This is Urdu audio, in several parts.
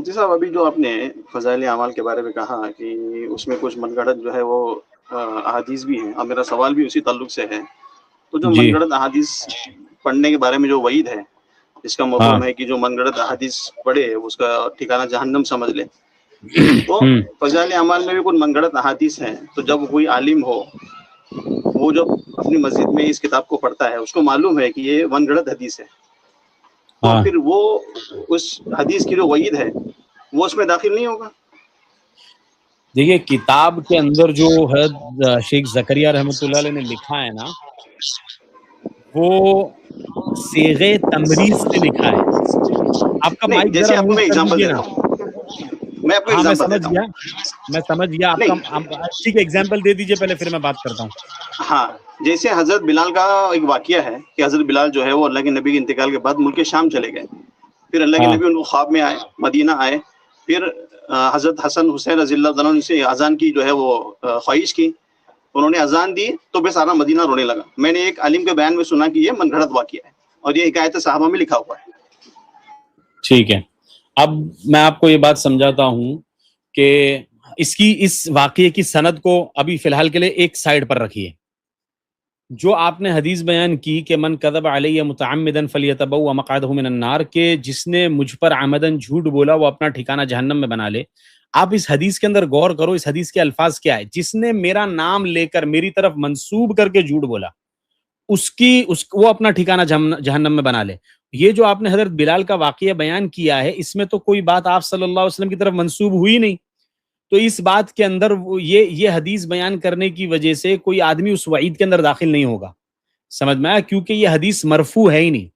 مفتی صاحب ابھی جو آپ نے فضائل اعمال کے بارے میں کہا کہ اس میں کچھ من گھڑت جو ہے وہ احادیث بھی ہیں، اور میرا سوال بھی اسی تعلق سے ہے. تو جو من جی گھڑت احادیث پڑھنے کے بارے میں جو وعید ہے، اس کا ہاں مفہوم ہے کہ جو من گھڑت احادیث پڑھے اس کا ٹھکانہ جہنم سمجھ لے. تو فضائل اعمال میں بھی کچھ من گھڑت احادیث ہیں. تو جب کوئی عالم ہو، وہ جب اپنی مسجد میں اس کتاب کو پڑھتا ہے، اس کو معلوم ہے کہ یہ من گھڑت حدیث ہے، تو ہاں پھر وہ اس حدیث کی جو وعید ہے وہ اس میں داخل نہیں ہوگا. دیکھیے کتاب کے اندر جو ہے شیخ زکریا رحمۃ اللہ علیہ نے لکھا ہے نا، وہ صیغہ تمریز سے لکھا ہے. آپ کا نہیں، مائک ذرا جیسے آپ کو میوٹ میں کر اگزامپل دیجیے نا. دیتا ہوں، میں آپ کو ہاں میں اگزامپل سمجھ دیتا گیا، ہوں. میں سمجھ گیا آپ کا. نہیں، ٹھیک ہے ایگزامپل دے دیجیے پہلے، پھر میں بات کرتا ہوں. ہاں، جیسے حضرت بلال کا ایک واقعہ ہے کہ حضرت بلال جو ہے وہ اللہ کے نبی کے انتقال کے بعد ملک شام چلے گئے. پھر اللہ کے ہاں نبی ان کو خواب میں آئے، مدینہ آئے. پھر حضرت حسن حسین رضی اللہ تعالیٰ عنہ سے اذان کی جو ہے وہ خواہش کی. انہوں نے اذان دی تو بے سارا مدینہ رونے لگا. میں نے ایک عالم کے بیان میں سنا کہ یہ من گھڑت واقعہ ہے، اور یہ حکایت صحابہ میں لکھا ہوا ہے. ٹھیک ہے، اب میں آپ کو یہ بات سمجھاتا ہوں کہ اس واقعے کی سند کو ابھی فی الحال کے لیے ایک سائڈ پر رکھیے. جو آپ نے حدیث بیان کی کہ من کذب علی متعمدا فلیتبوأ مقعدہ من النار، کہ جس نے مجھ پر عمدن جھوٹ بولا وہ اپنا ٹھکانہ جہنم میں بنا لے. آپ اس حدیث کے اندر غور کرو، اس حدیث کے الفاظ کیا ہے. جس نے میرا نام لے کر میری طرف منسوب کر کے جھوٹ بولا، وہ اپنا ٹھکانہ جہنم میں بنا لے. یہ جو آپ نے حضرت بلال کا واقعہ بیان کیا ہے، اس میں تو کوئی بات آپ صلی اللہ علیہ وسلم کی طرف منسوب ہوئی نہیں. تو اس بات کے اندر یہ حدیث بیان کرنے کی وجہ سے کوئی آدمی اس وعید کے اندر داخل نہیں ہوگا. سمجھ میں آیا؟ کیونکہ یہ حدیث مرفوع ہے ہی نہیں.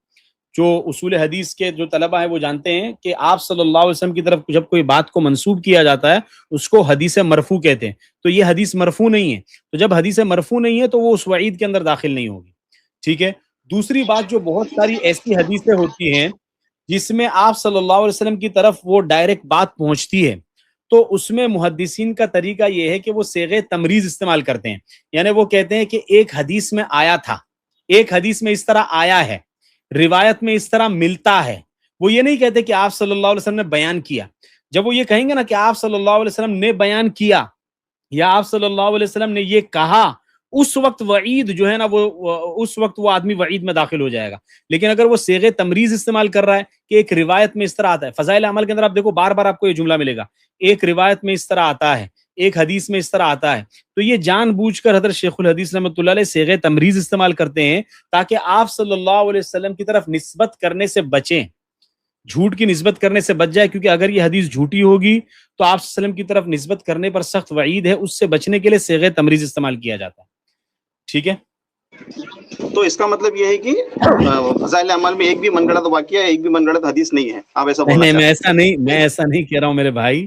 جو اصول حدیث کے جو طلبہ ہیں وہ جانتے ہیں کہ آپ صلی اللہ علیہ وسلم کی طرف جب کوئی بات کو منسوب کیا جاتا ہے اس کو حدیث مرفوع کہتے ہیں. تو یہ حدیث مرفوع نہیں ہے. تو جب حدیث مرفوع نہیں ہے تو وہ اس وعید کے اندر داخل نہیں ہوگی. ٹھیک ہے. دوسری بات، جو بہت ساری ایسی حدیثیں ہوتی ہیں جس میں آپ صلی اللہ علیہ وسلم کی طرف وہ ڈائریکٹ بات پہنچتی ہے، تو اس میں محدثین کا طریقہ یہ ہے کہ وہ صیغہ تمریز استعمال کرتے ہیں. یعنی وہ کہتے ہیں کہ ایک حدیث میں آیا تھا، ایک حدیث میں اس طرح آیا ہے، روایت میں اس طرح ملتا ہے. وہ یہ نہیں کہتے کہ آپ صلی اللہ علیہ وسلم نے بیان کیا. جب وہ یہ کہیں گے نا کہ آپ صلی اللہ علیہ وسلم نے بیان کیا یا آپ صلی اللہ علیہ وسلم نے یہ کہا، اس وقت وعید جو ہے نا اس وقت وہ آدمی وعید میں داخل ہو جائے گا. لیکن اگر وہ صیغہ تمریز استعمال کر رہا ہے کہ ایک روایت میں اس طرح آتا ہے، فضائل اعمال کے اندر آپ دیکھو بار بار آپ کو یہ جملہ ملے گا، ایک روایت میں اس طرح آتا ہے، ایک حدیث میں اس طرح آتا ہے. تو یہ جان بوجھ کر حضرت شیخ الحدیث رحمۃ اللہ علیہ صیغہ تمریز استعمال کرتے ہیں تاکہ آپ صلی اللہ علیہ وسلم کی طرف نسبت کرنے سے بچیں، جھوٹ کی نسبت کرنے سے بچ جائے. کیونکہ اگر یہ حدیث جھوٹی ہوگی تو آپ صلی اللہ علیہ وسلم کی طرف نسبت کرنے پر سخت وعید ہے. اس سے بچنے کے لیے صیغہ تمریز استعمال کیا جاتا ہے. ٹھیک ہے. تو اس کا مطلب یہ ہے کہ فضائل اعمال میں ایک بھی من گھڑت واقعہ ہے، ایک بھی من گھڑت حدیث نہیں ہے. آپ ایسا بولنا نہیں، چاہتے ہیں؟ میں ایسا نہیں کہہ رہا ہوں میرے بھائی،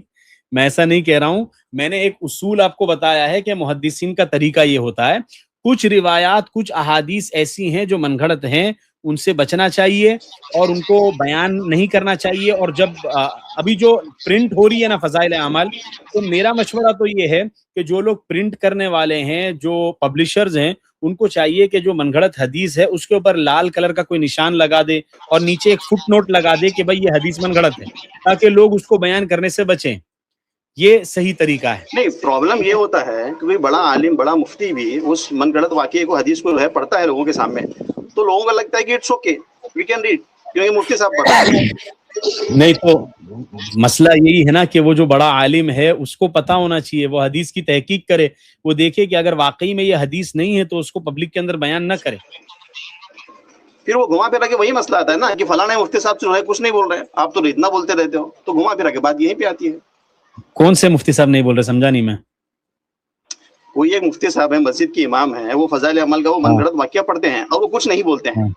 میں ایسا نہیں کہہ رہا ہوں. میں نے ایک اصول آپ کو بتایا ہے کہ محدثین کا طریقہ یہ ہوتا ہے. کچھ روایات، کچھ احادیث ایسی ہیں جو من گھڑت ہیں، ان سے بچنا چاہیے اور ان کو بیان نہیں کرنا چاہیے. اور جب ابھی جو پرنٹ ہو رہی ہے نا فضائل اعمال، تو میرا مشورہ تو یہ ہے کہ جو لوگ پرنٹ کرنے والے ہیں، جو پبلشرز ہیں، ان کو چاہیے کہ جو من گھڑت حدیث ہے اس کے اوپر لال کلر کا کوئی نشان لگا دے اور نیچے ایک فٹ نوٹ لگا دے کہ بھائی یہ حدیث من گھڑت ہے، تاکہ لوگ اس کو بیان کرنے سے بچیں. یہ صحیح طریقہ ہے. نہیں، پرابلم یہ ہوتا ہے کہ بڑا عالم، بڑا مفتی بھی اس من گھڑت واقعے کو، حدیث کو جو ہے پڑھتا ہے لوگوں کے سامنے، تو لوگوں کو لگتا ہے کہ it's okay, we can read, کیونکہ مفتی صاحب پڑھا ہے. نہیں تو مسئلہ یہی ہے نا کہ وہ جو بڑا عالم ہے اس کو پتا ہونا چاہیے، وہ حدیث کی تحقیق کرے، وہ دیکھے کہ اگر واقعی میں یہ حدیث نہیں ہے تو اس کو پبلک کے اندر بیان نہ کرے. پھر وہ گھما پھرا کے وہی مسئلہ آتا ہے نا کہ فلاں مفتی صاحب جو ہے کچھ نہیں بول رہے، آپ تو اتنا بولتے رہتے ہو. تو گھما پھرا کے بات یہیں پہ آتی ہے. کون سے مفتی صاحب نہیں بول رہے؟ سمجھا نہیں میں. کوئی ایک مفتی صاحب ہیں، مسجد کے امام ہیں، وہ فضائل عمل کا وہ من گھڑت واقعہ پڑھتے ہیں اور وہ کچھ نہیں بولتے ہیں.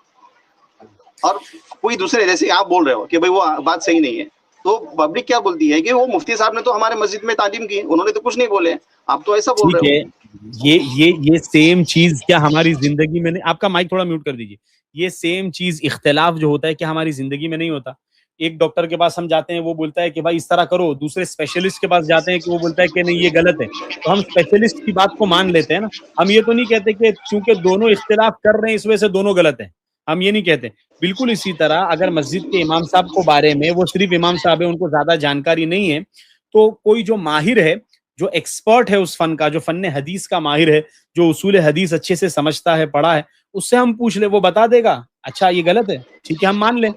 اور کوئی دوسرے جیسے آپ بول رہے ہو کہ بھائی وہ بات صحیح نہیں ہے، تو پبلک کیا بولتی ہے کہ وہ مفتی صاحب نے تو ہمارے مسجد میں تعلیم کی، انہوں نے تو کچھ نہیں بولے، آپ تو ایسا بول ٹھیک رہے ہے. ہو. یہ سیم چیز کیا ہماری زندگی میں نہیں؟ آپ کا مائک تھوڑا میوٹ کر دیجیے. یہ سیم چیز، اختلاف جو ہوتا ہے، کیا ہماری زندگی میں نہیں ہوتا؟ ایک ڈاکٹر کے پاس ہم جاتے ہیں، وہ بولتا ہے کہ بھائی اس طرح کرو، دوسرے اسپیشلسٹ کے پاس جاتے ہیں کہ وہ بولتا ہے کہ نہیں یہ غلط ہے، تو ہم اسپیشلسٹ کی بات کو مان لیتے ہیں نا. ہم یہ تو نہیں کہتے کہ چونکہ دونوں اختلاف کر رہے ہیں اس وجہ سے دونوں غلط ہیں. ہم یہ نہیں کہتے. بالکل اسی طرح اگر مسجد کے امام صاحب کو بارے میں وہ صرف امام صاحب ہے, ان کو زیادہ جانکاری نہیں ہے, تو کوئی جو ماہر ہے, جو ایکسپرٹ ہے اس فن کا, جو فن حدیث کا ماہر ہے, جو اصول حدیث اچھے سے سمجھتا ہے, پڑھا ہے, اس سے ہم پوچھ لیں, وہ بتا دے گا. اچھا یہ غلط ہے, ٹھیک ہے ہم مان لیں,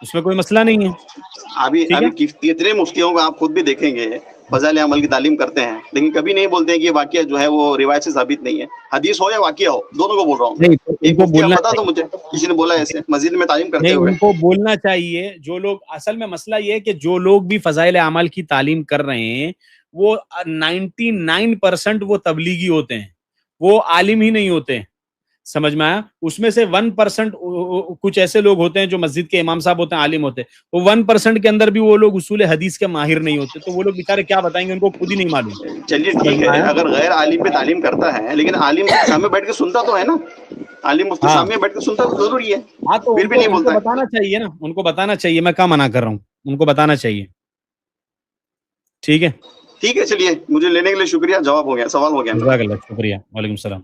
اس میں کوئی مسئلہ نہیں ہے. ٹھیک ہے, ابھی کتنے مفتیوں کو آپ خود بھی دیکھیں گے فضائل عمل کی تعلیم کرتے ہیں, لیکن کبھی نہیں بولتے ہیں کہ یہ واقعہ جو ہے وہ روایت سے ثابت نہیں ہے. حدیث ہو یا واقعہ ہو, دونوں کو بول رہا ہوں میں. نہیں تو ان ایک کو مفتی آپ بولنا بتا دو مجھے, کسی نے بولا ایسے مسجد میں تعلیم کرتے نہیں, ہوئے. ان کو بولنا چاہیے. جو لوگ, اصل میں مسئلہ یہ ہے کہ جو لوگ بھی فضائل اعمال کی تعلیم کر رہے ہیں وہ 99% وہ تبلیغی ہوتے ہیں, وہ عالم ہی نہیں ہوتے. سمجھ میں آیا؟ اس میں سے 1% کچھ ایسے لوگ ہوتے ہیں جو مسجد کے امام صاحب ہوتے ہیں, عالم ہوتے ہیں, وہ 1% کے اندر بھی وہ لوگ اصول حدیث کے ماہر نہیں ہوتے. تو وہ لوگ بیچارے کیا بتائیں گے, ان کو خود ہی نہیں معلوم. چلیے سمجھ ٹھیک میں ہے, آیا؟ اگر غیر عالم پہ تعلیم کرتا ہے لیکن عالم سامنے بیٹھ کے سنتا تو ہے نا, عالم مفتی ہاں سامنے بیٹھ کے سنتا تو ضروری ہے, ہاں, تو پھر بھی نہیں ان کو بولتا ہے. بتانا چاہیے نا, ان کو بتانا چاہیے. میں کہاں منع کر رہا ہوں, ان کو بتانا چاہیے. ٹھیک ہے, ٹھیک ہے, چلیے مجھے لینے کے لیے شکریہ, جواب ہو گیا, سوال ہو گیا میرا. جزاک اللہ, شکریہ, وعلیکم السلام.